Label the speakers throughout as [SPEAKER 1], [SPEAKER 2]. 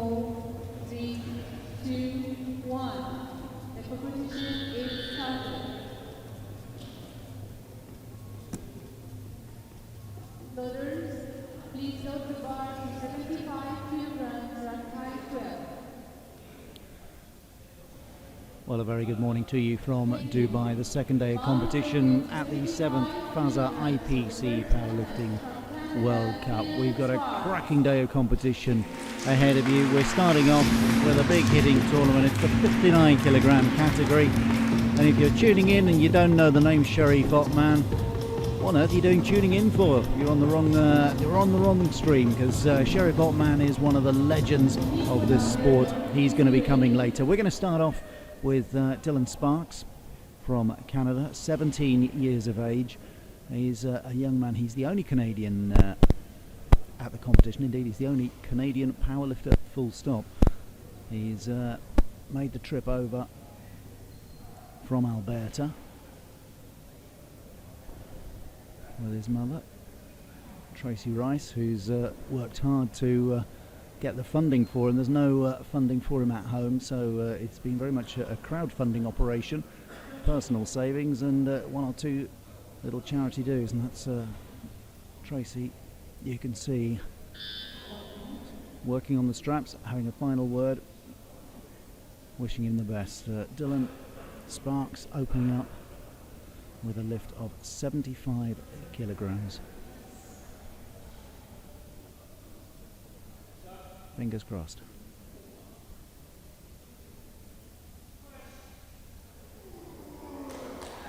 [SPEAKER 1] 4, 3, 2, 1. The competition is started. Loaders, please load the bar to 75 kilograms at height 12.
[SPEAKER 2] Well, a very good morning to you from Dubai, the second day of competition at the 7th FASA IPC Powerlifting World Cup. We've got a cracking day of competition ahead of you. We're starting off with a big hitting tournament. It's the 59 kilogram category. And if you're tuning in and you don't know the name Sharif Othman, what on earth are you doing tuning in for? You're on the wrong stream, because Sharif Othman is one of the legends of this sport. He's going to be coming later. We're going to start off with Dylan Sparks from Canada, 17 years of age. He's a young man. He's the only Canadian at the competition. Indeed, he's the only Canadian powerlifter, full stop. He's made the trip over from Alberta with his mother, Tracy Rice, who's worked hard to get the funding for him. There's no funding for him at home, so it's been very much a crowdfunding operation, personal savings, and one or two little charity dues. And that's Tracy, you can see, working on the straps, having a final word, wishing him the best. Dylan Sparks opening up with a lift of 75 kilograms. Fingers crossed.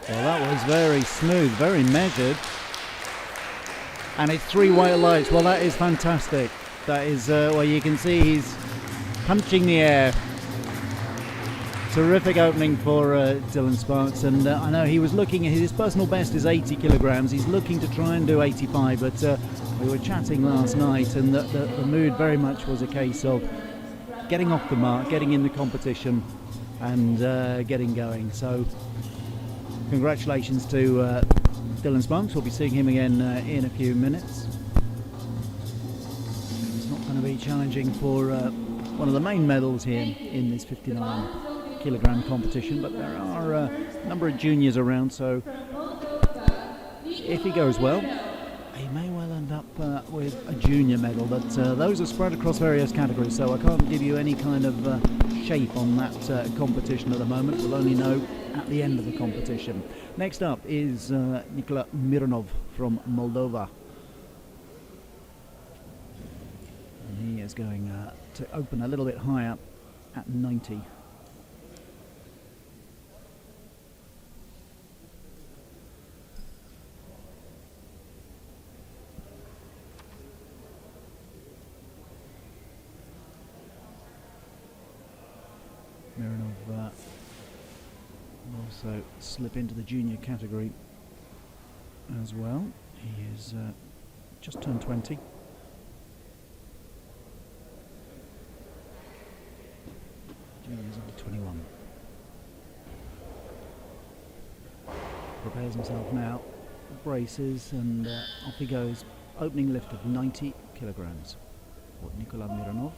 [SPEAKER 2] Well, that was very smooth, very measured. And it's 3 white lights. Well, that is fantastic. That is, well, you can see he's punching the air. Terrific opening for Dylan Sparks. And I know he was looking at his personal best is 80 kilograms. He's looking to try and do 85, but we were chatting last night, and the mood very much was a case of getting off the mark, getting in the competition, and getting going. So congratulations to Dylan Sparks. We'll be seeing him again in a few minutes. It's not going to be challenging for one of the main medals here in this 59 kilogram competition, but there are a number of juniors around, so if he goes well, he may well end up with a junior medal, but those are spread across various categories, so I can't give you any kind of shape on that competition at the moment. We'll only know at the end of the competition. Next up is Nikola Mironov from Moldova. And he is going to open a little bit higher at 90. Mironov will also slip into the junior category as well. He is just turned 20. Junior is only 21. Prepares himself now, braces, and off he goes. Opening lift of 90 kilograms for Nikola Mironov.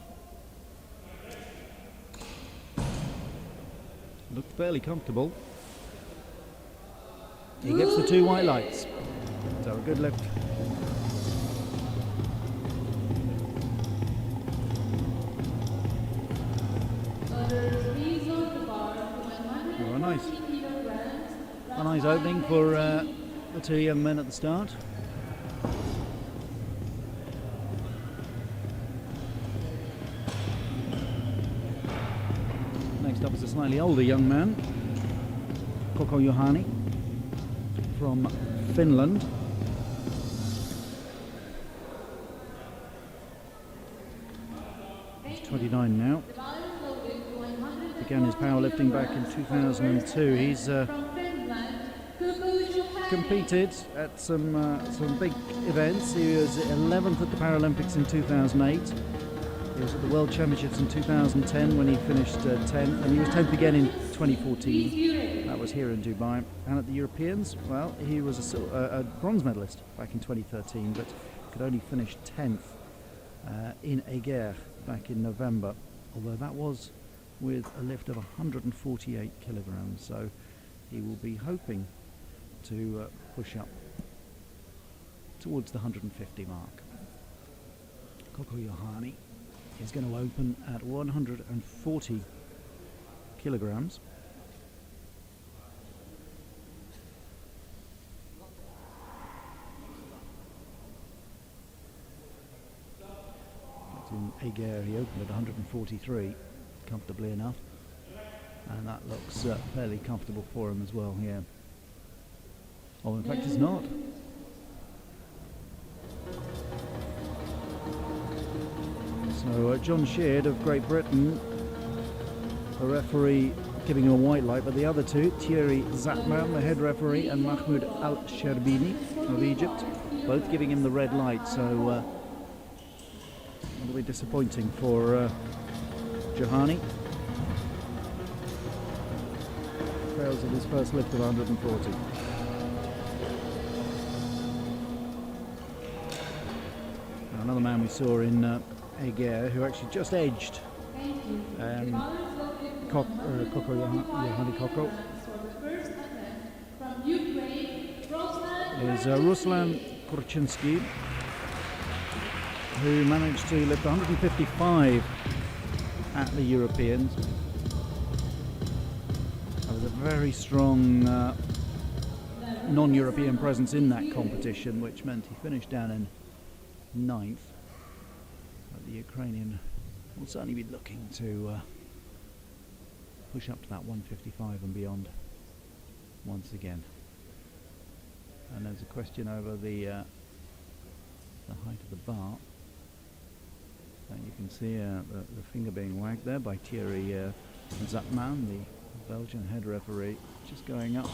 [SPEAKER 2] Looked fairly comfortable. He gets the 2 white lights. So a good lift. Oh, a nice opening for the 2 young men at the start. Next up is a slightly older young man, Koko Juhani from Finland. He's 29 now. Began his powerlifting back in 2002. He's competed at some big events. He was 11th at the Paralympics in 2008. He was at the World Championships in 2010 when he finished 10th, and he was 10th again in 2014. That was here in Dubai. And at the Europeans, well, he was a bronze medalist back in 2013, but could only finish 10th in Eger back in November, although that was with a lift of 148 kilograms, so he will be hoping to push up towards the 150 mark. Coco Johanni is going to open at 140 kilograms. In Ager, he opened at 143, comfortably enough, and that looks fairly comfortable for him as well here. Oh, in fact, it's not. So John Sheard of Great Britain, the referee giving him a white light, but the other two, Thierry Zatman, the head referee, and Mahmoud Al-Sherbini of Egypt, both giving him the red light, so it'll be disappointing for Johanni. Fails at his first lift of 140. Another man we saw in Ager who actually just edged Coco Johanni Coco is Ruslan Kurczynski, who managed to lift 155 at the Europeans. That was a very strong non-European presence in that competition, which meant he finished down in 9th. But the Ukrainian will certainly be looking to push up to that 155 and beyond once again. And there's a question over the height of the bar. And you can see the finger being wagged there by Thierry Zatman, the Belgian head referee, just going up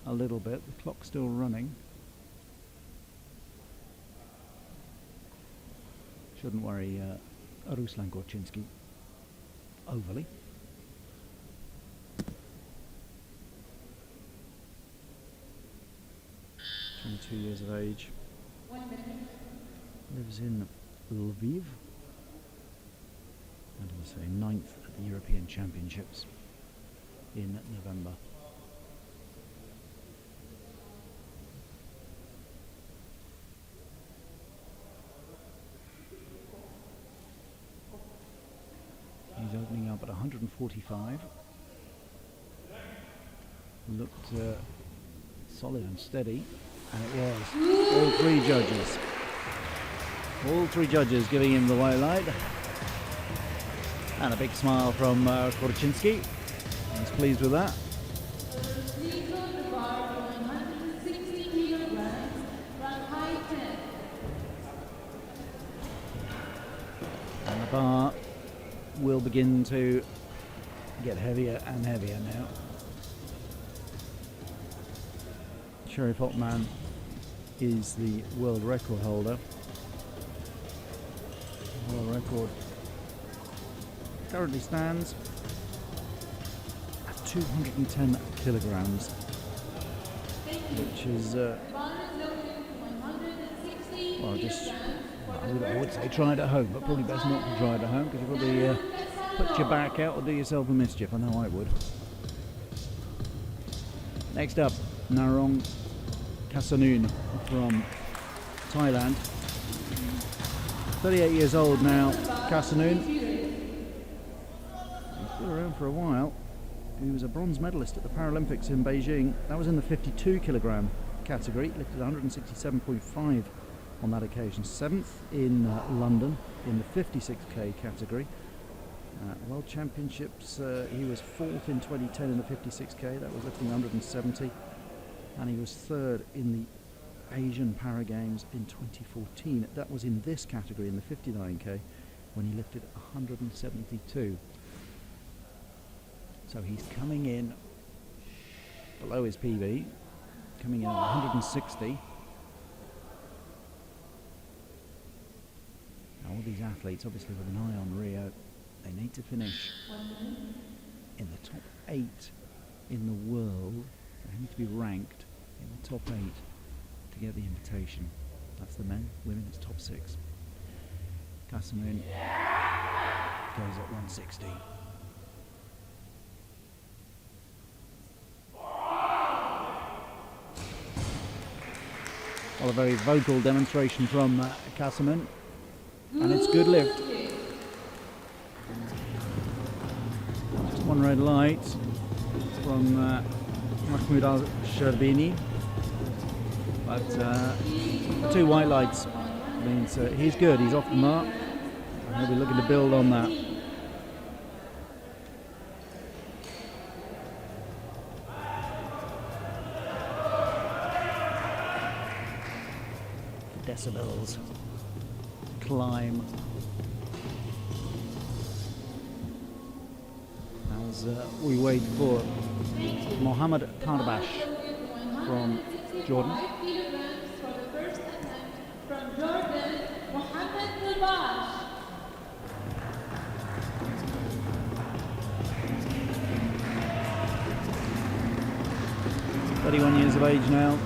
[SPEAKER 2] a little bit. The clock's still running. Shouldn't worry Ruslan Kurczynski overly. 22 years of age. Lives in Lviv. And I say 9th at the European Championships in November. He's opening up at 145. Looked solid and steady, and it was. All three judges giving him the white light. And a big smile from Kurczynski. He's pleased with that. And the bar will begin to get heavier and heavier now. Sheriff Hotman is the world record holder. World record currently stands at 210 kilograms, which is well, just I would say try it at home, but probably best not to try it at home, because you probably put your back out or do yourself a mischief. I know I would. Next up, Narong Kasanun from Thailand. 38 years old now, Kasanun. He's been around for a while. He was a bronze medalist at the Paralympics in Beijing. That was in the 52 kilogram category, lifted 167.5 on that occasion. 7th in London in the 56k category. World Championships, he was 4th in 2010 in the 56k, that was lifting 170. And he was 3rd in the Asian Para Games in 2014. That was in this category, in the 59k, when he lifted 172. So he's coming in below his PB, coming in at 160. Now all these athletes, obviously with an eye on Rio, they need to finish in the top 8 in the world. They need to be ranked in the top 8 to get the invitation. That's the men. Women, it's top 6. Kasamun goes at 160. Well, a very vocal demonstration from Kasamun, and it's good lift. Just one red light from Mahmoud Al-Sharbini, but two white lights means he's good, he's off the mark, and he'll be looking to build on that. The decibels climb as we wait for Mohammed Tarbash from Jordan.
[SPEAKER 1] Jordan, Mohammed Tarbash.
[SPEAKER 2] 31 years of age now.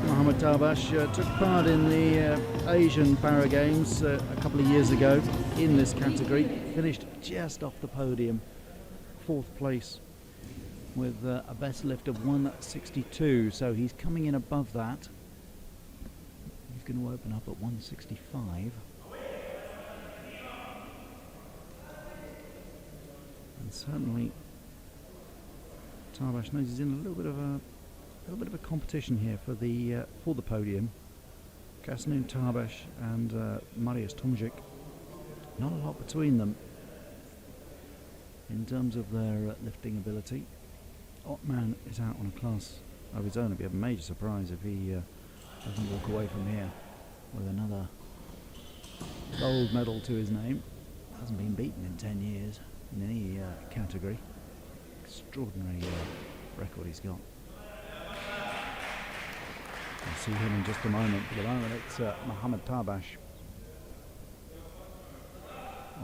[SPEAKER 2] Mohammed Tarbash took part in the Asian Para Games a couple of years ago in this category. Finished just off the podium, 4th place with a best lift of 162. So he's coming in above that. He's going to open up at 165. And certainly Tarbash knows he's in a little bit of a competition here for the podium. Kasamun Tarbash and Marius Tomjic, not a lot between them in terms of their lifting ability. Otman is out on a class of his own. It'd be a major surprise if he doesn't walk away from here with another gold medal to his name. Hasn't been beaten in 10 years in any category. Extraordinary record he's got. We'll see him in just a moment. For the moment it's Mohammed Tarbash,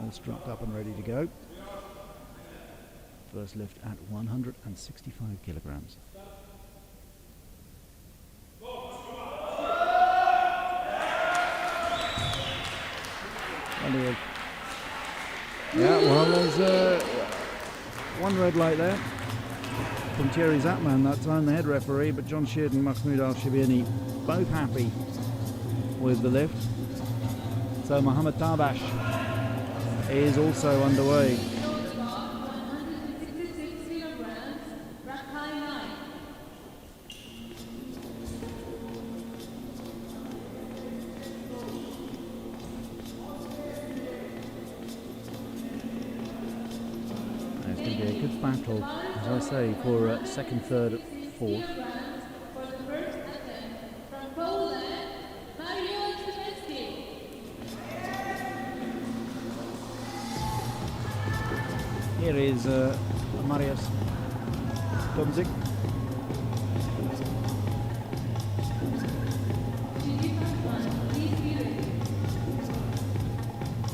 [SPEAKER 2] all strapped up and ready to go. First lift at 165 kilograms. Yeah, well, there's one red light there from Thierry Zatman that time, the head referee, but John Sheard and Mahmoud Al-Shabini both happy with the lift. So Mohammed Tarbash is also underway. It's going to be a good battle, as I say, for second, third, fourth. Here is Marius Tomzik.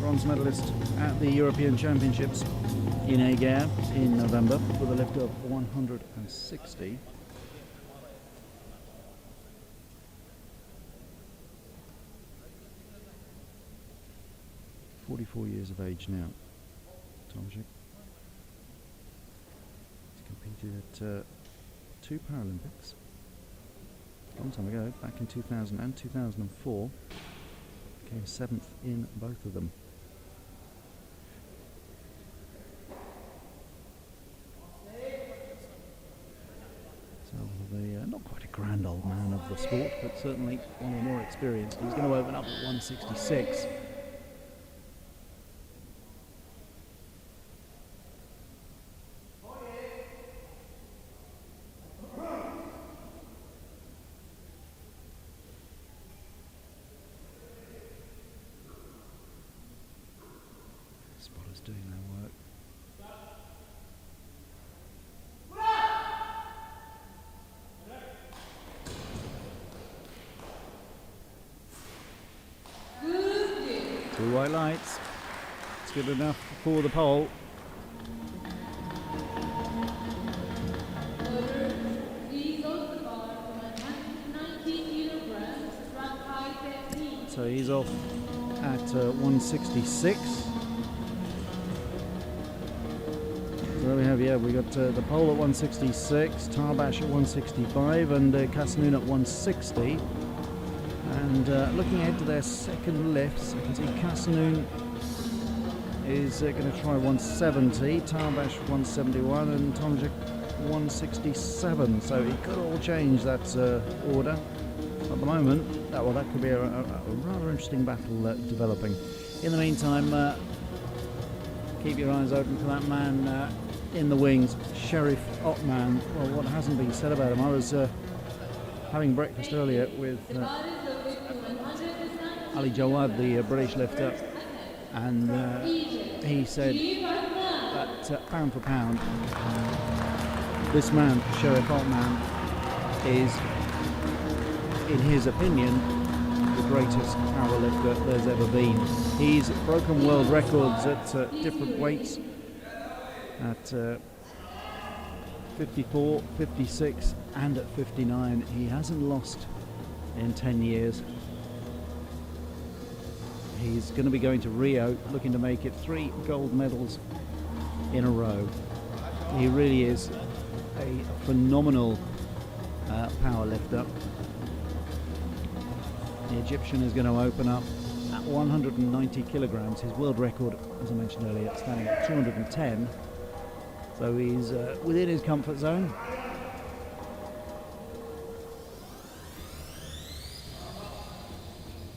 [SPEAKER 2] Bronze medalist at the European Championships in Ager in November with a lift of 160. "44 years of age now, Tomczyk. He's competed at 2 Paralympics a long time ago, back in 2000 and 2004. Came 7th in both of them. Not quite a grand old man of the sport, but certainly one of the more experienced. He's going to open up at 166. Spotters doing their work. Two white lights. It's good enough for the pole. So he's off at 166. So there we have, we got the pole at 166, Tarbash at 165, and Kasanoon at 160. And looking ahead to their second lifts, you can see Kasanoon is going to try 170, Tarbash 171, and Tomczyk 167. So it could all change that order. At the moment, that could be a rather interesting battle developing. In the meantime, keep your eyes open for that man in the wings, Sheriff Ottman. Well, what hasn't been said about him? I was having breakfast earlier with Ali Jawad, the British lifter, and he said that pound for pound, this man, Sheriff Ottman, is, in his opinion, the greatest powerlifter there's ever been. He's broken world records at different weights, at 54, 56 and at 59. He hasn't lost in 10 years. He's going to be going to Rio, looking to make it 3 gold medals in a row. He really is a phenomenal powerlifter. The Egyptian is going to open up at 190 kilograms. His world record, as I mentioned earlier, standing at 210. So he's within his comfort zone. I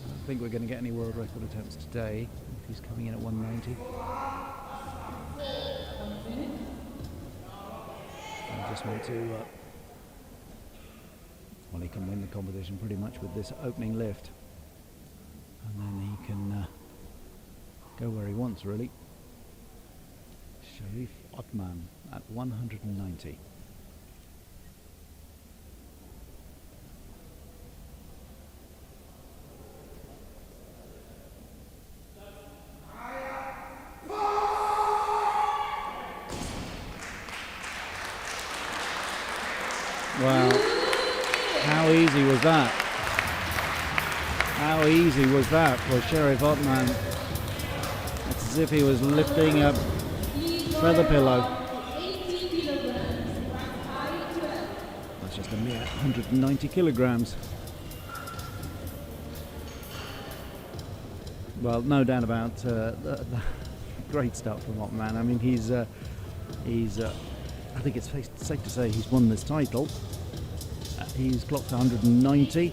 [SPEAKER 2] don't think we're going to get any world record attempts today. He's coming in at 190. I just want to... well, he can win the competition pretty much with this opening lift. And then he can go where he wants, really. Sheriff Ottman at 190. Wow. How easy was that? How easy was that for Sheriff Ottman? It's as if he was lifting a feather pillow. That's just a mere 190 kilograms. Well, no doubt about the great stuff from Ottman. I mean, he's I think it's safe to say he's won this title. He's clocked 190.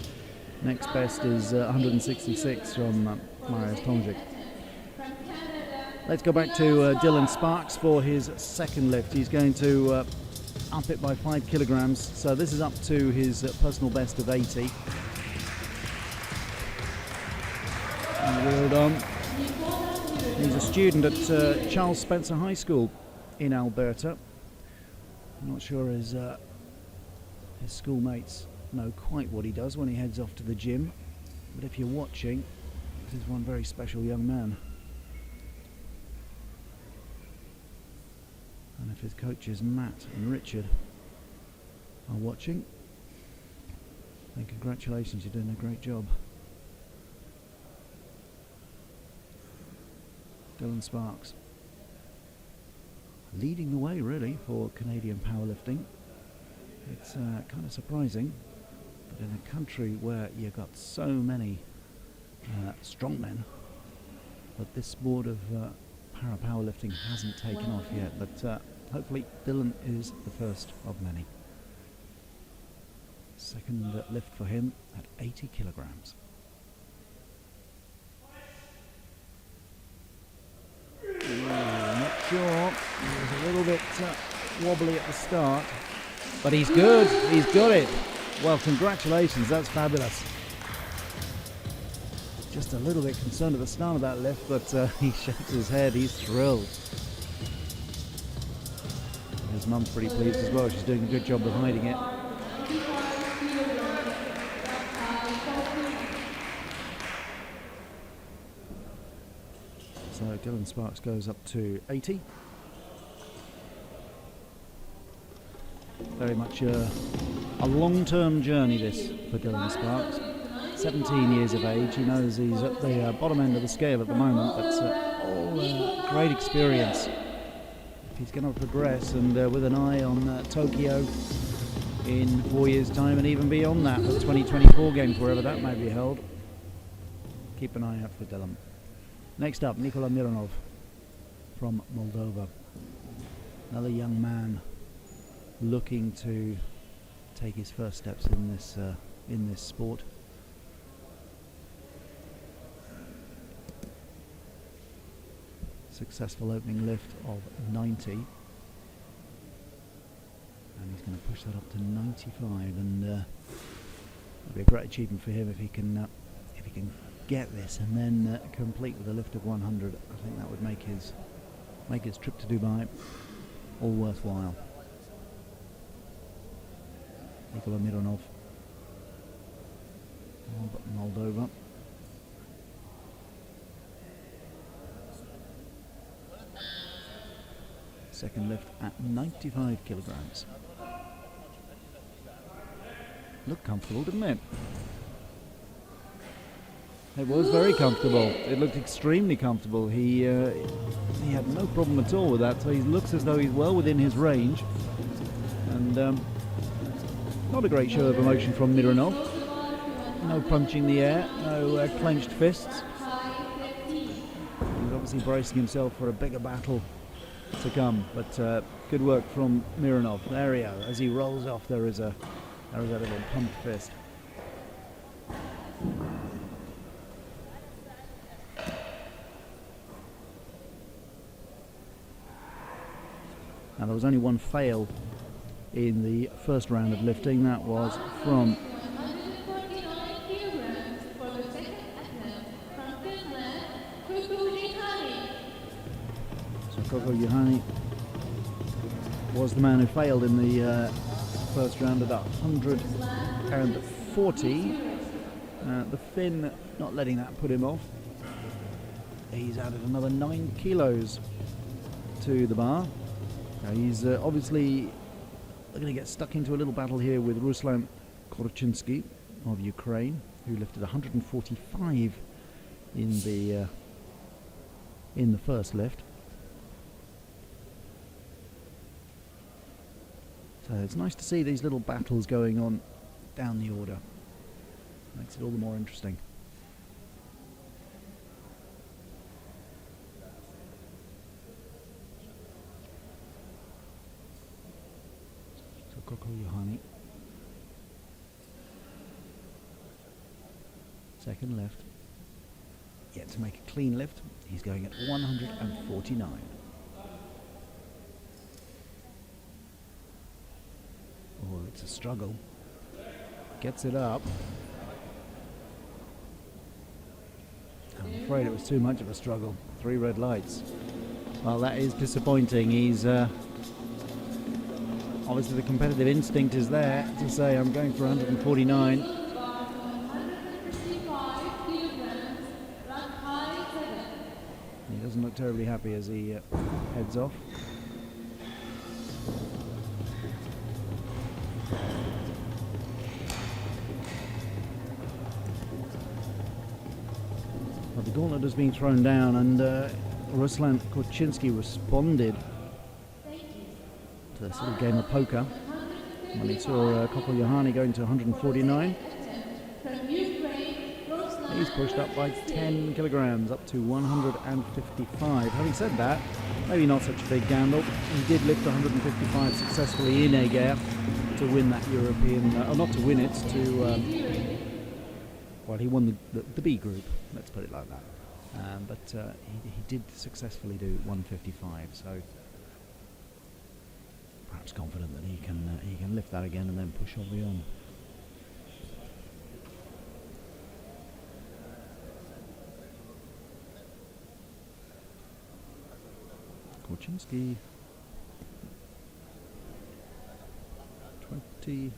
[SPEAKER 2] Next best is 166 from Mariusz Tomczyk. Let's go back to Dylan Sparks for his second lift. He's going to up it by 5 kilograms. So this is up to his personal best of 80. And he's a student at Charles Spencer High School in Alberta. I'm not sure his schoolmates know quite what he does when he heads off to the gym, but if you're watching, this is one very special young man. And if his coaches Matt and Richard are watching, then congratulations, you're doing a great job. Dylan Sparks leading the way really for Canadian powerlifting. It's kind of surprising, but in a country where you've got so many strongmen, but this sport of para-powerlifting hasn't taken off yet, but hopefully Dylan is the first of many. Second lift for him at 80 kilograms. Not sure, he was a little bit wobbly at the start, but he's good, he's got it. Well, congratulations, that's fabulous. Just a little bit concerned at the start of that lift, but he shakes his head, he's thrilled. His mum's pretty pleased as well, she's doing a good job of hiding it. So Dylan Sparks goes up to 80. Very much a long-term journey this for Dylan Sparks. 17 years of age. He knows he's at the bottom end of the scale at the moment, but all great experience. He's going to progress, and with an eye on Tokyo in 4 years' time, and even beyond that, the 2024 games, wherever that may be held. Keep an eye out for Dylan. Next up, Nikola Mironov from Moldova. Another young man looking to take his first steps in this sport. Successful opening lift of 90, and he's going to push that up to 95, and it'll be a great achievement for him if he can get this and then complete with a lift of 100. I think that would make his trip to Dubai all worthwhile. Nikola Mironov, Moldova. Second lift at 95 kilograms. Looked comfortable, didn't it? It was very comfortable. It looked extremely comfortable. He had no problem at all with that. So he looks as though he's well within his range. And not a great show of emotion from Mironov. No punching the air, no clenched fists. He's obviously bracing himself for a bigger battle to come. But good work from Mironov. There he is. As he rolls off, there is a little pumped fist. Now there was only one fail in the first round of lifting. That was from Koko Juhani was the man who failed in the first round at 140. The Finn not letting that put him off. He's added another 9 kilos to the bar. He's obviously going to get stuck into a little battle here with Ruslan Korchinsky of Ukraine, who lifted 145 in the first lift. So it's nice to see these little battles going on down the order. Makes it all the more interesting. So Koko Juhani. Second lift. Yet to make a clean lift. He's going at 149. Oh, it's a struggle. Gets it up. I'm afraid it was too much of a struggle. 3 red lights. Well, that is disappointing. He's obviously the competitive instinct is there to say I'm going for 149. He doesn't look terribly happy as he heads off. Well, the gauntlet has been thrown down, and Ruslan Korchinsky responded to this little game of poker when he saw Koko Juhani going to 149. He's pushed up by 10 kilograms, up to 155. Having said that, maybe not such a big gamble. He did lift 155 successfully in Eger to win that European, or not to win it, to, well, he won the B group, let's put it like that. But he did successfully do 155, so perhaps confident that he can lift that again and then push on beyond. Korchinsky 20.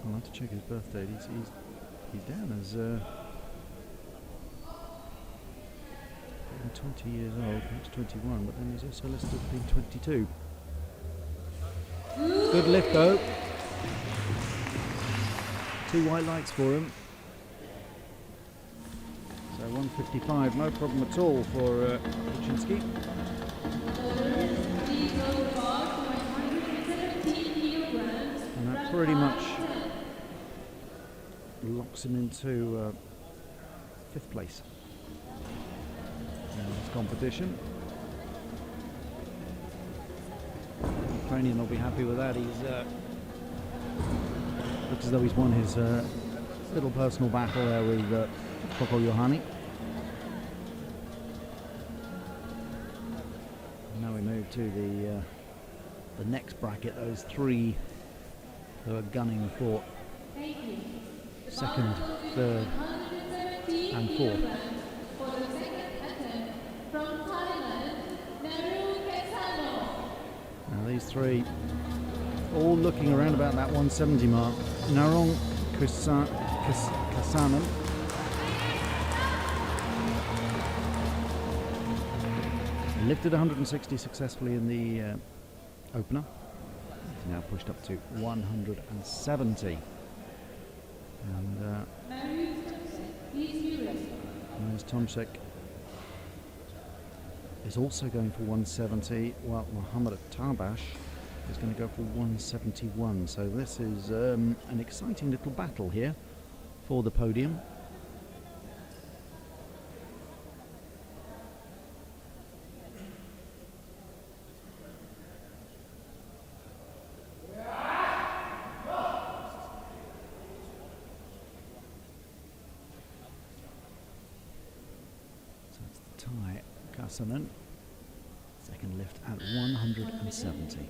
[SPEAKER 2] I'll have to check his birth date. He's down as 20 years old, perhaps 21, but then he's also listed as being 22. Good lift though. 2 white lights for him. So 155, no problem at all for Kuczynski. And that pretty much locks him into 5th place in this competition. Ukrainian will be happy with that. He's looks as though he's won his little personal battle there with Koko Yohani. Now we move to the next bracket, those 3 who are gunning for 2nd, 3rd and 4th. Now these 3 all looking around about that 170 mark. Narong Kasanen lifted 160 successfully in the opener. He's now pushed up to 170. And there's Tomczyk is also going for 170, while Mohamed Tarbash is going to go for 171. So this is an exciting little battle here for the podium. So it's the tie, Kasanen, second lift at 170.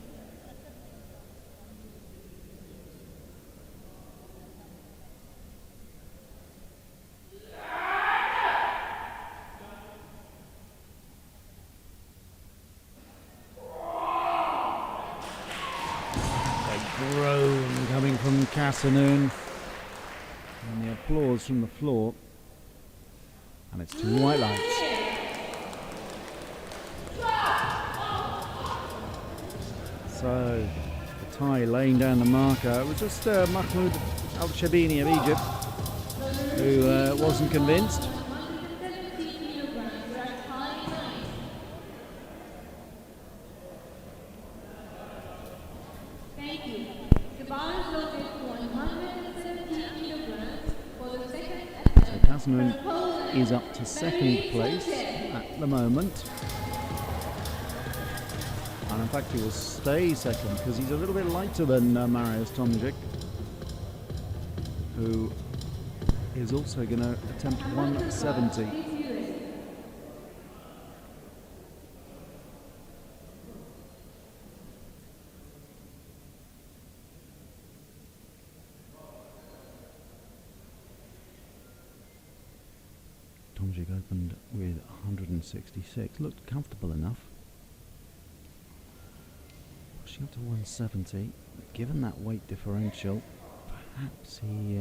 [SPEAKER 2] Groan coming from Kasanen, and the applause from the floor, and it's 2 white lights. So the Thai laying down the marker. It was just Mahmoud Al-Shabini of Egypt who wasn't convinced. Is up to 2nd place at the moment, and in fact he will stay 2nd because he's a little bit lighter than Mariusz Tomczyk, who is also going to attempt 170. Tomczyk opened with 166, looked comfortable enough. Pushing up to 170, given that weight differential, perhaps he,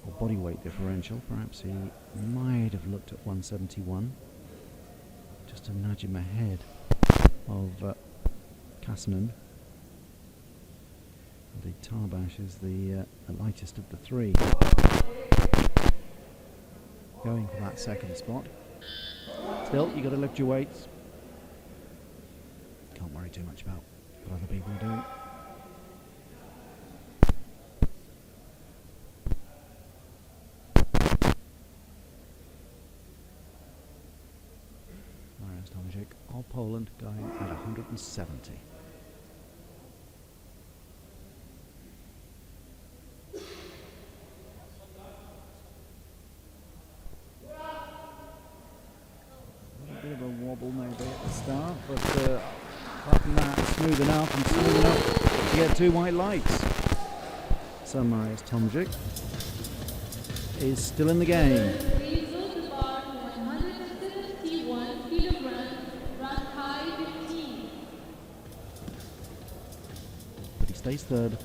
[SPEAKER 2] or body weight differential, perhaps he might have looked at 171, just to nudge him ahead of Kasanen. Indeed, Tarbash is the lightest of the 3. Going for that 2nd spot. Still, you got to lift your weights. Can't worry too much about what other people are doing. Mariusz Tomczyk of Poland going at 170. Wobble maybe at the start, but apart from that, smooth enough to get 2 white lights. So Mariusz Tomczyk is still in the game. But he stays 3rd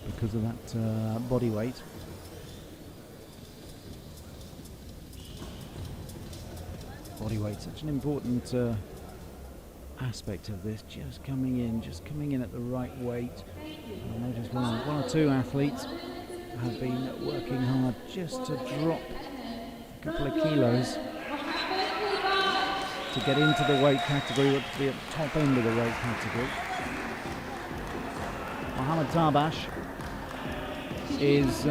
[SPEAKER 2] because of that body weight. body weight, such an important aspect of this. Just coming in at the right weight. I noticed one or two athletes have been working hard just to drop a couple of kilos to get into the weight category, to be at the top end of the weight category. Mohammed Tarbash is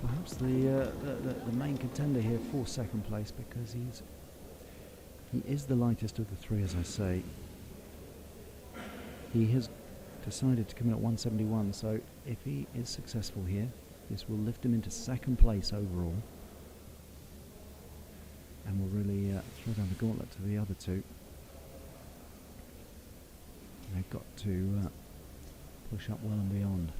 [SPEAKER 2] perhaps the main contender here for second place, because he is the lightest of the three, as I say. He has decided to come in at 171, so if he is successful here, this will lift him into second place overall, and will really throw down the gauntlet to the other two. They've got to push up well and beyond.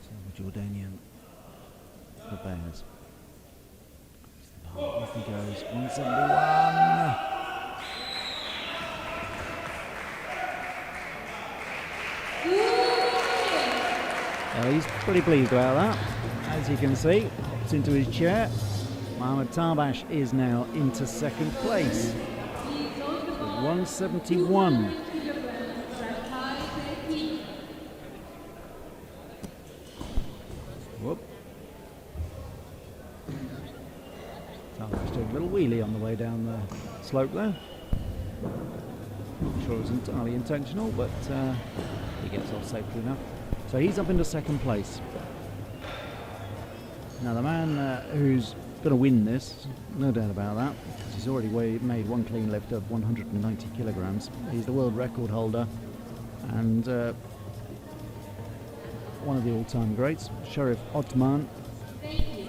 [SPEAKER 2] So the Jordanian, the Bears. Off he goes, 171. He's pretty pleased about that. As you can see, hops into his chair. Mohammed Tarbash is now into second place with 171. Whoop. Tarbash doing a little wheelie on the way down the slope there. Not sure it was entirely intentional, but he gets off safely enough. So he's up into second place. Now the man who's going to win this, no doubt about that, because he's already made one clean lift of 190 kilograms. He's the world record holder and one of the all-time greats, Sharif Othman. He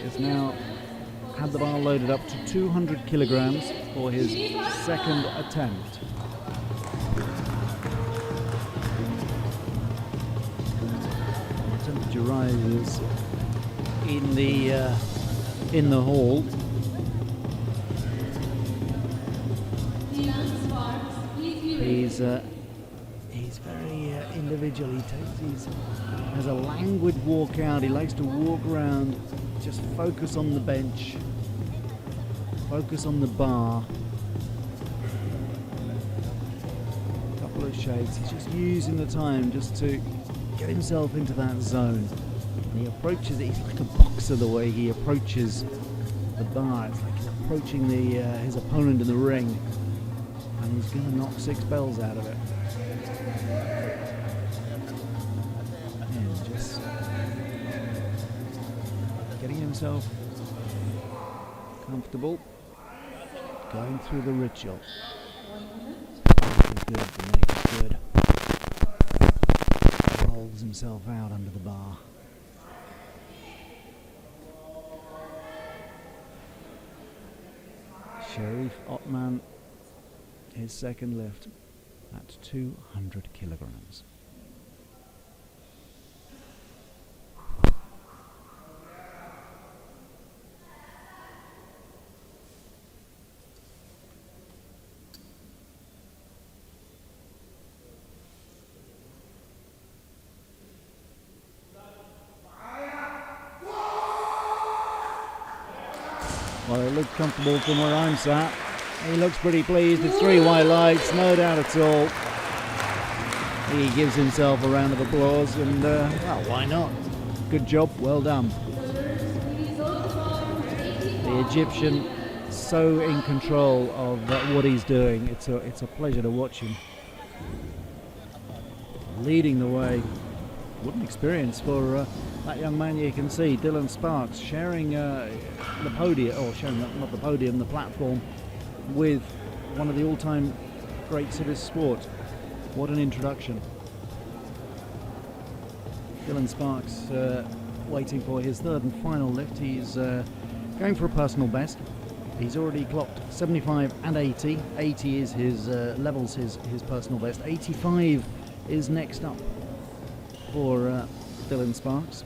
[SPEAKER 2] has now had the bar loaded up to 200 kilograms for his second attempt. Temperature rises in the hall. He's very individual. He has a languid walk out. He likes to walk around, just focus on the bench, focus on the bar. A couple of shakes. He's just using the time just to get himself into that zone. And he approaches it. He's like a boxer the way he approaches the bar. It's like he's approaching his opponent in the ring, and he's going to knock 6 bells out of it. And just getting himself comfortable, going through the ritual. Good, the neck is good. Rolls himself out under the bar. Sharif Othman, his second lift at 200 kilograms. Well, it looked comfortable from where I'm sat. He looks pretty pleased. It's 3 white lights, no doubt at all. He gives himself a round of applause, and well, why not? Good job, well done. The Egyptian, so in control of what he's doing. It's a pleasure to watch him. Leading the way. What an experience for that young man. You can see Dylan Sparks sharing the podium, or sharing not the podium, the platform, with one of the all-time greats of his sport. What an introduction. Dylan Sparks waiting for his third and final lift. He's going for a personal best. He's already clocked 75 and 80. 80 is his levels his personal best. 85 is next up for Dylan Sparks.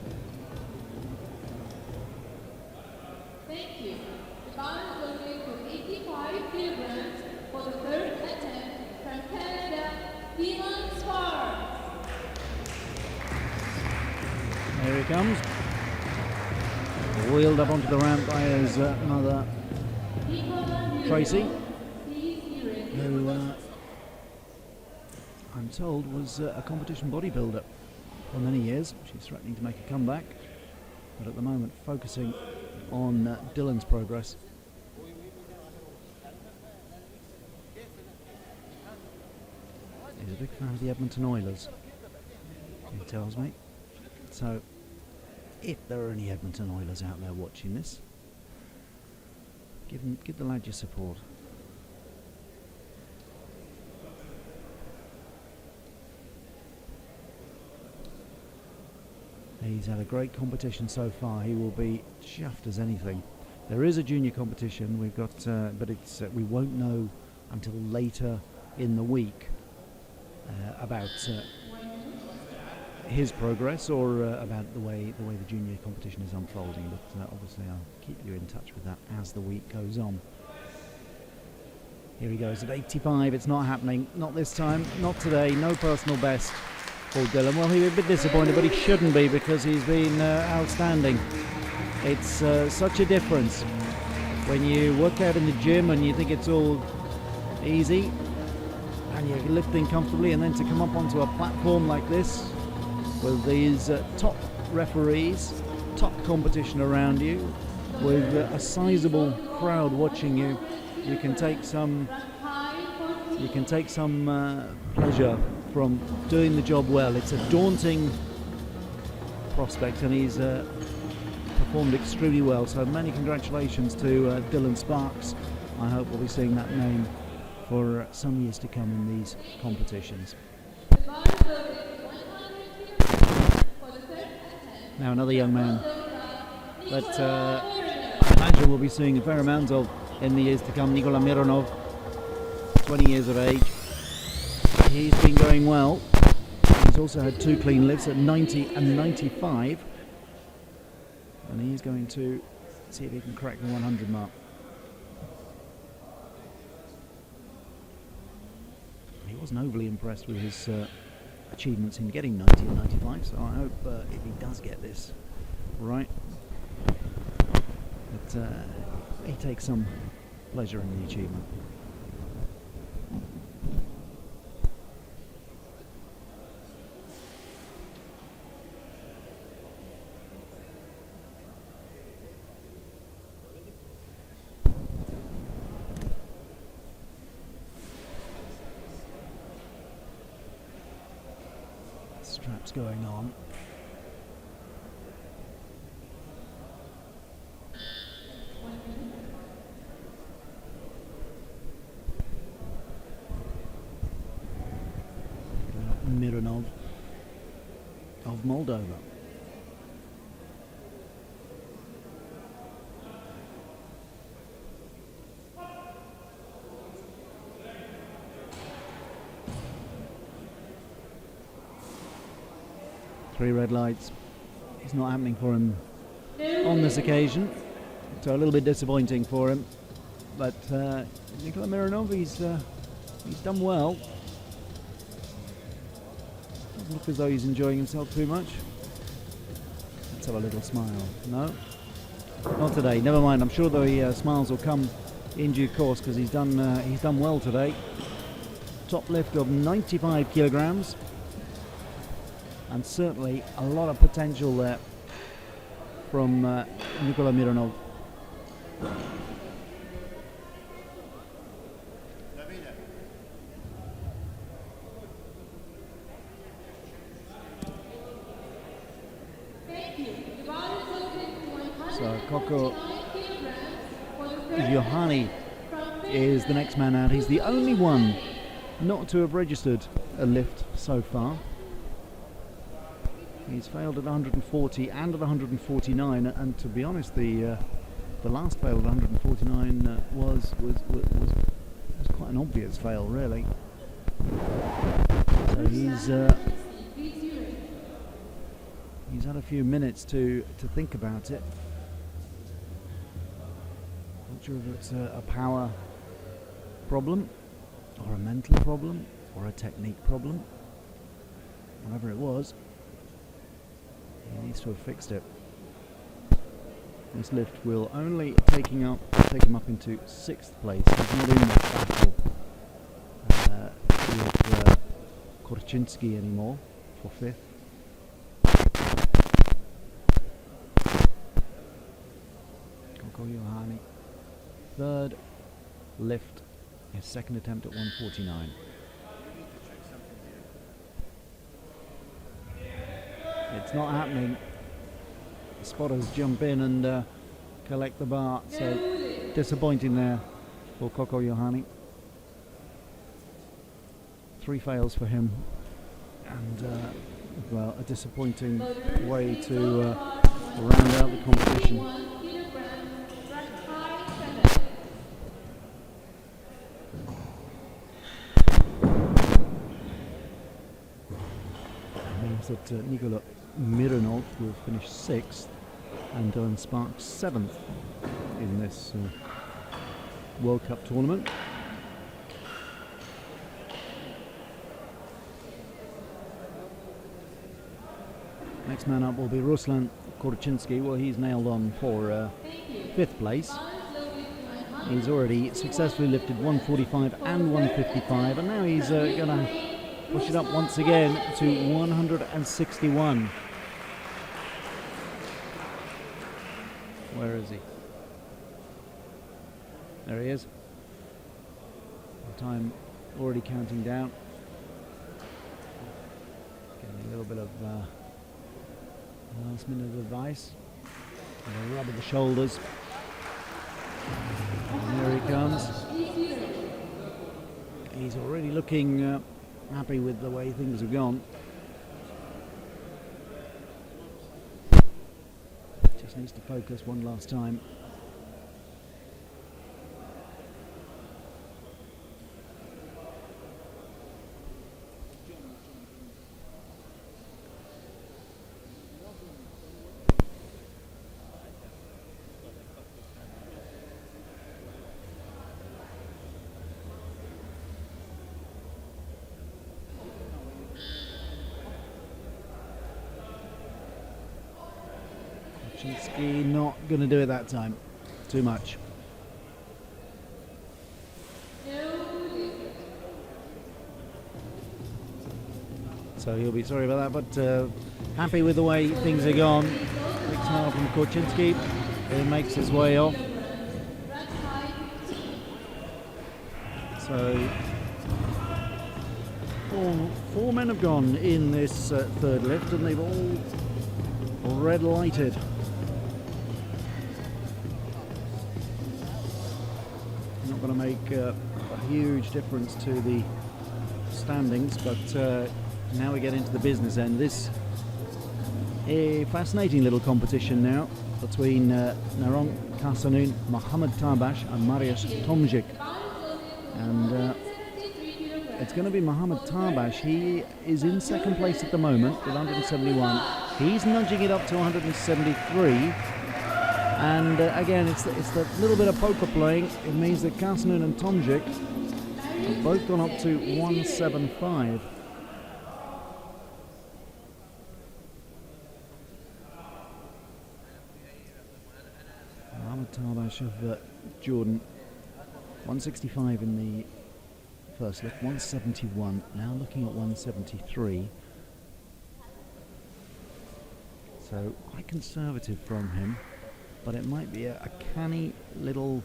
[SPEAKER 2] Here he comes. Wheeled up onto the ramp by his mother, Tracy, who I'm told was a competition bodybuilder for many years. She's threatening to make a comeback, but at the moment focusing on Dylan's progress. He's a big fan of the Edmonton Oilers, he tells me. So, if there are any Edmonton Oilers out there watching this, give the lad your support. He's had a great competition so far. He will be chuffed as anything. There is a junior competition. We've got, but it's we won't know until later in the week about his progress or about the way the junior competition is unfolding. But obviously, I'll keep you in touch with that as the week goes on. Here he goes at 85. It's not happening. Not this time. Not today. No personal best. Paul Dillon. Well, he's a bit disappointed, but he shouldn't be because he's been outstanding. It's such a difference when you work out in the gym and you think it's all easy and you're lifting comfortably, and then to come up onto a platform like this with these top referees, top competition around you, with a sizable crowd watching you, you can take some pleasure from doing the job well. It's a daunting prospect, and he's performed extremely well. So many congratulations to Dylan Sparks. I hope we'll be seeing that name for some years to come in these competitions. Now another young man that I imagine we'll be seeing a fair amount of in the years to come, Nikola Mironov, 20 years of age. He's been going well. He's also had 2 clean lifts at 90 and 95. And he's going to see if he can crack the 100 mark. He wasn't overly impressed with his achievements in getting 90 and 95, so I hope if he does get this right, that he takes some pleasure in the achievement. Straps going on. Mironov of Moldova. Three red lights. It's not happening for him on this occasion, so a little bit disappointing for him. But Nikola Mironov, he's done well. Doesn't look as though he's enjoying himself too much. Let's have a little smile. No, not today. Never mind. I'm sure the smiles will come in due course because he's done well today. Top lift of 95 kilograms. And certainly a lot of potential there from Nikola Mironov. So Koko Johanni is the next man out. He's the only one not to have registered a lift so far. He's failed at 140 and at 149, and to be honest, the last fail at 149 was quite an obvious fail, really. So he's had a few minutes to think about it. Not sure if it's a power problem, or a mental problem, or a technique problem. Whatever it was. needs to have fixed it. This lift will only take him up into 6th place. He's not in this battle with Korczynski anymore for 5th. Koko Johanni, 3rd lift, his 2nd attempt at 149. It's not happening. The spotters jump in and collect the bar, so disappointing there for Koko Johanni. 3 fails for him, and well, a disappointing way to round out the competition. It means that Nikola Mironov will finish 6th and Dylan Sparks 7th in this World Cup tournament. Next man up will be Ruslan Korczynski. Well, he's nailed on for 5th place. He's already successfully lifted 145 and 155, and now he's going to push it up once again to 161. Where is he? There he is. Time already counting down. Getting a little bit of last minute advice. And a rub of the shoulders. And here he comes. He's already looking happy with the way things have gone. Just needs to focus one last time. Korczynski not going to do it that time. Too much. So he'll be sorry about that, but happy with the way things are gone. Big smile from Korczynski. He makes his way off. So four men have gone in this 3rd lift, and they've all red lighted. Not going to make a huge difference to the standings, but now we get into the business end. This a fascinating little competition now between Naron Kasanun, Mohamed Tabash and Mariusz Tomzik, and it's going to be Mohamed Tabash. He is in 2nd place at the moment with 171. He's nudging it up to 173, and again it's the little bit of poker playing. It means that Kasanun and Tomzik have both gone up to 175. Mohamed Tabash of Jordan, 165 in the first lift, 171, now looking at 173. So quite conservative from him, but it might be a canny little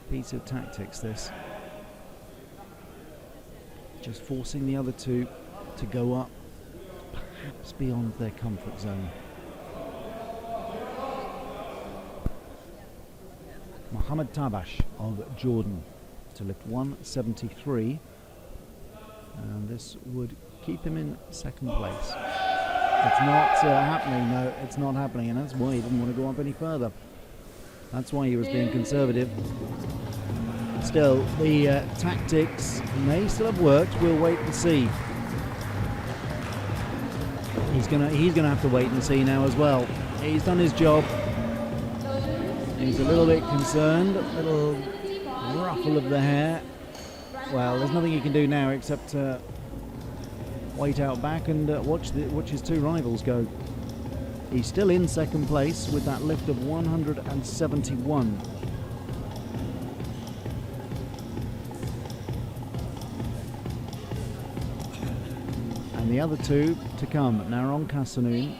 [SPEAKER 2] piece of tactics, this. Just forcing the other two to go up, perhaps beyond their comfort zone. Mohamed Tabash of Jordan to lift 173, and this would keep him in 2nd place. It's not happening, no, it's not happening, and that's why he didn't want to go up any further. That's why he was being conservative. Still, the tactics may still have worked. We'll wait and see. He's gonna have to wait and see now as well. He's done his job. He's a little bit concerned, a little ruffle of the hair. Well, there's nothing he can do now except wait out back and watch his two rivals go. He's still in second place with that lift of 171. And the other two to come. Naron Kasanoun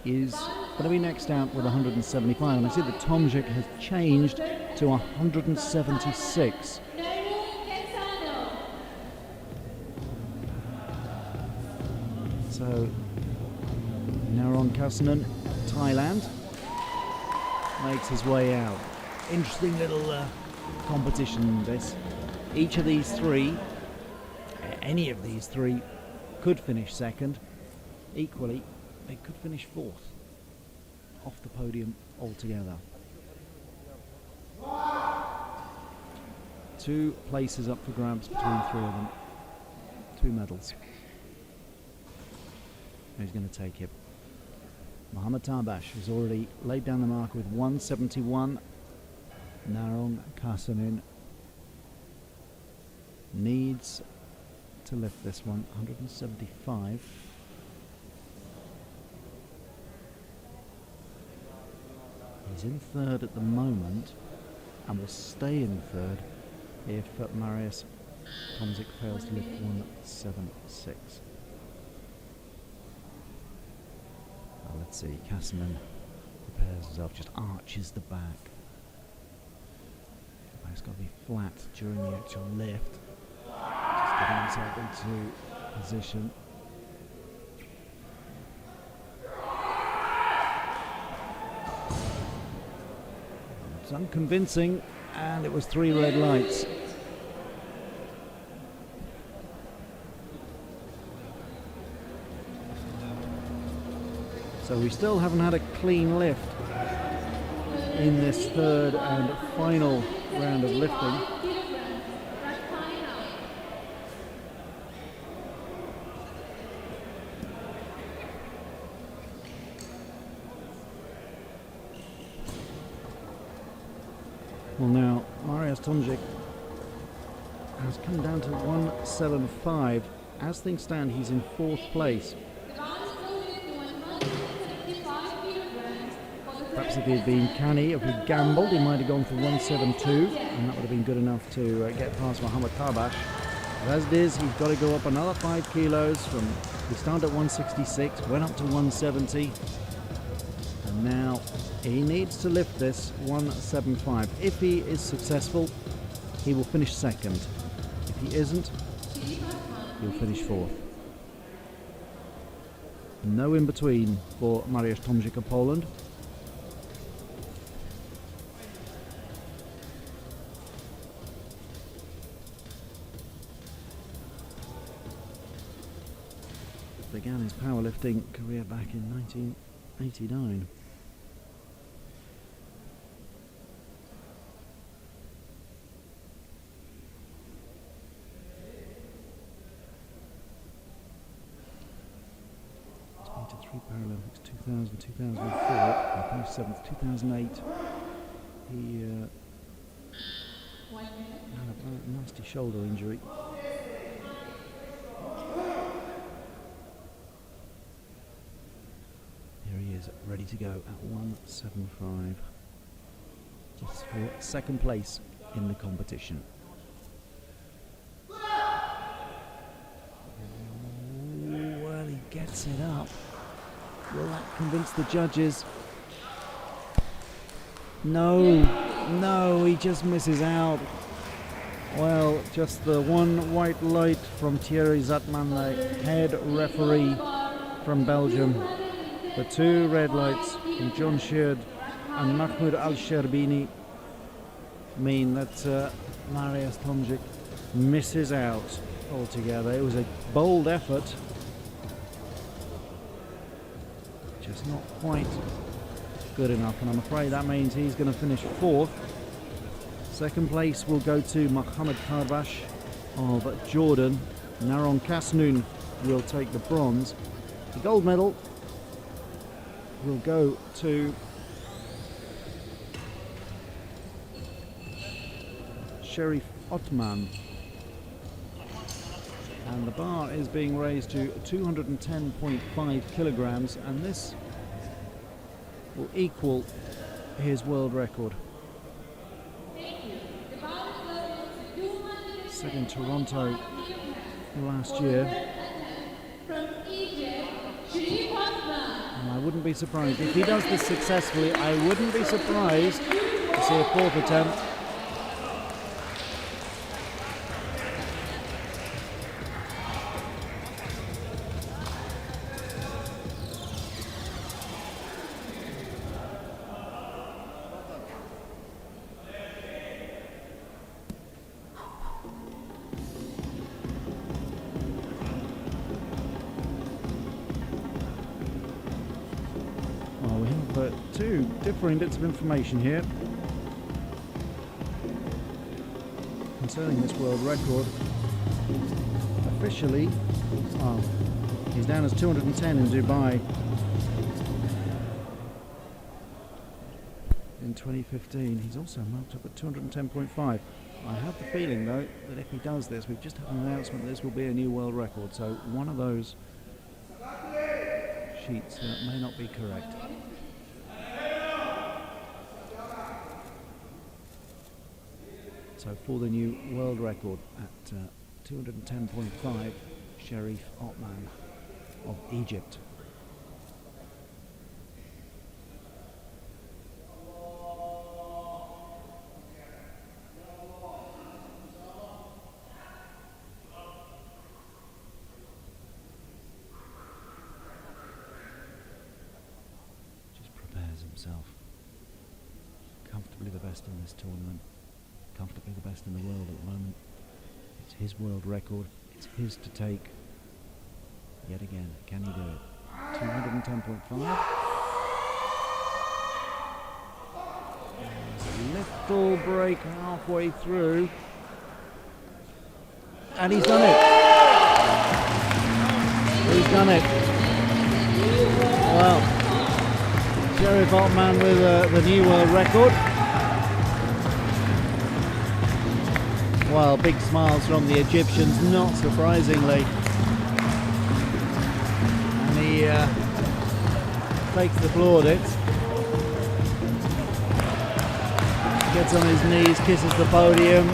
[SPEAKER 2] is going to be next out with 175. And I see that Tomczyk has changed to 176. So Naron Kasanoun, Thailand, makes his way out. Interesting little competition this. Each of these three, any of these three, could finish second. Equally, they could finish fourth off the podium altogether. 2 places up for grabs between 3 of them. 2 medals. Who's going to take it? Mohamed Tarbash has already laid down the mark with 171. Naron Kasanoun needs to lift this one, 175. He's in third at the moment and will stay in third if Mariusz Tomczyk fails to lift 176. Well, let's see, Kasanoun prepares himself, just arches the back. It's got to be flat during the actual lift. Just getting himself into position. It's unconvincing, and it was 3 red lights. So we still haven't had a clean lift in this third and final round of lifting. Well, now Mariusz Tomczyk has come down to 175. As things stand, he's in 4th place. Perhaps if he had been canny, if he'd gambled, he might have gone for 172, and that would have been good enough to get past Mohamed Tarbash. But as it is, he's got to go up another 5 kilos. He started at 166, went up to 170, and now he needs to lift this 175. If he is successful, he will finish second. If he isn't, he'll finish 4th. No in between for Mariusz Tomczyk of Poland. Began his powerlifting career back in 1989. To 3 Paralympics, 2000, 2004, and finished 7th, 2008. He had a nasty shoulder injury. Here he is, ready to go at 175, just for second place in the competition. Well, he gets it up. Will that convince the judges? No, he just misses out. Well, just the one white light from Thierry Zatman, the head referee from Belgium. The 2 red lights from John Sheard and Mahmoud Al-Sherbini mean that Mariusz Tomczyk misses out altogether. It was a bold effort. Just not quite good enough, and I'm afraid that means he's going to finish 4th. Second place will go to Mohamed Tarbash of Jordan. Naron Kasanoun will take the bronze. The gold medal will go to Sherif Otman And the bar is being raised to 210.5 kilograms, and this will equal his world record. Set in Toronto last year. And I wouldn't be surprised if he does this successfully. I wouldn't be surprised to see a fourth attempt. Well, we have two differing bits of information here concerning this world record. Officially, he's down as 210 in Dubai in 2015. He's also marked up at 210.5. I have the feeling, though, that if he does this, we've just had an announcement that this will be a new world record, so one of those sheets may not be correct. So for the new world record at 210.5, Sharif Othman of Egypt. Himself comfortably the best in this tournament, comfortably the best in the world at the moment. It's his world record, it's his to take yet again. Can he do it? 210.5. There's a little break halfway through, and he's done it. He's done it. Well, Sharif Othman with the new world record. Well, big smiles from the Egyptians, not surprisingly. And he takes the plaudits. Gets on his knees, kisses the podium.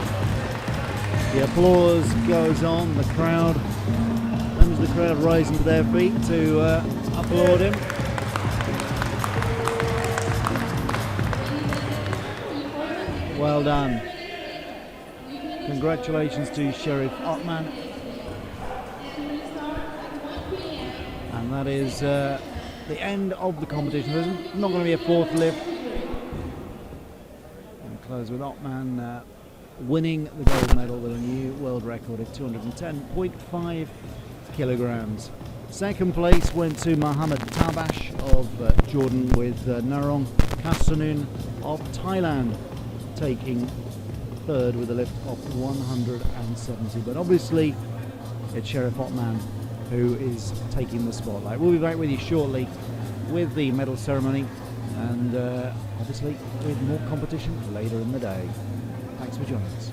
[SPEAKER 2] The applause goes on, the crowd. And the crowd rising to their feet to applaud him. Well done. Congratulations to Sharif Othman. And that is the end of the competition. There's not going to be a fourth lift. And close with Othman winning the gold medal with a new world record of 210.5 kilograms. Second place went to Mohammed Tabash of Jordan, with Narong Kasanun of Thailand taking third with a lift of 170. But obviously it's Sharif Othman who is taking the spotlight. We'll be back with you shortly with the medal ceremony and obviously with more competition later in the day. Thanks for joining us.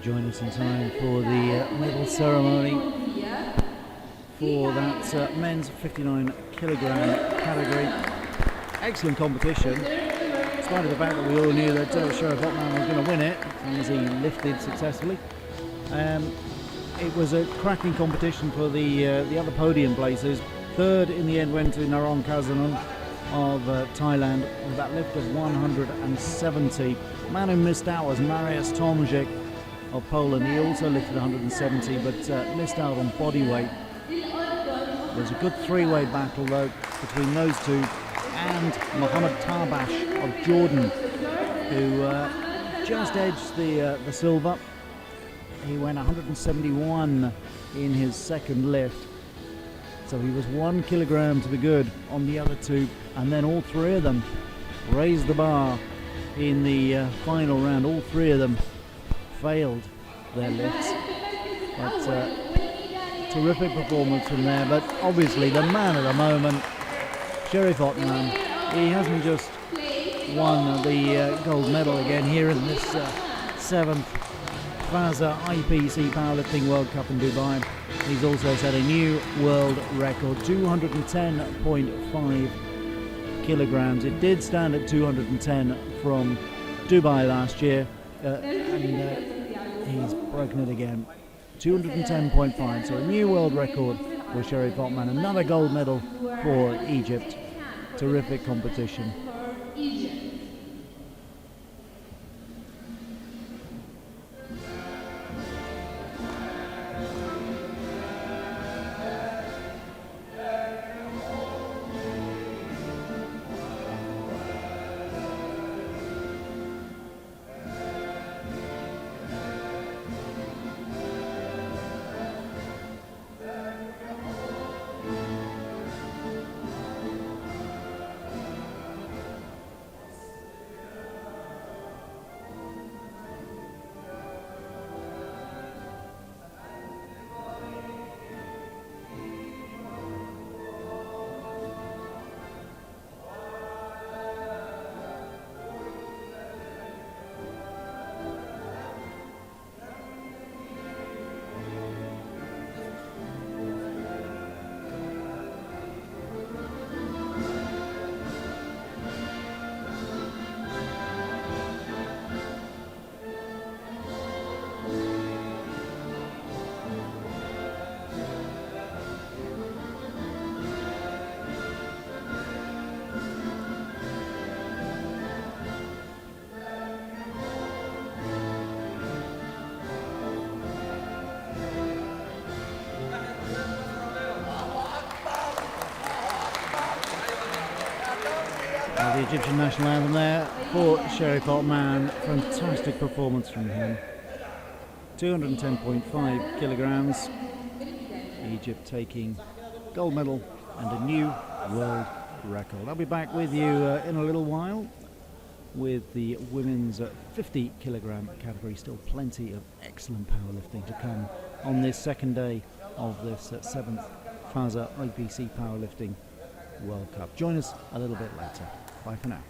[SPEAKER 2] join us in time for the medal ceremony for that men's 59 kilogram category. Excellent competition, in spite of the fact that we all knew that Sheriff Ottman was going to win it as he lifted successfully. It was a cracking competition for the other podium places. Third in the end went to Narong Kazanon of Thailand with that lift of 170. The man who missed out was Mariusz Tomczyk of Poland. He also lifted 170 but missed out on body weight. There's a good three-way battle though between those two and Mohammed Tarbash of Jordan, who just edged the silver. He went 171 in his second lift, so he was 1 kilogram to the good on the other two, and then all three of them raised the bar in the final round. All three of them failed their lifts, but terrific performance from there. But obviously the man of the moment, Sheriff Ottman, he hasn't just won the gold medal again here in this 7th FASA IPC Powerlifting World Cup in Dubai. He's also set a new world record, 210.5 kilograms. It did stand at 210 from Dubai last year, and he's broken it again. 210.5, so a new world record for Sheriff Ottman. Another gold medal for Egypt. Terrific competition. The Egyptian national anthem there for Sheriff Ottman. Fantastic performance from him. 210.5 kilograms. Egypt taking gold medal and a new world record. I'll be back with you in a little while with the women's 50 kilogram category. Still plenty of excellent powerlifting to come on this second day of this 7th FASA IPC Powerlifting World Cup. Join us a little bit later. Bye for now.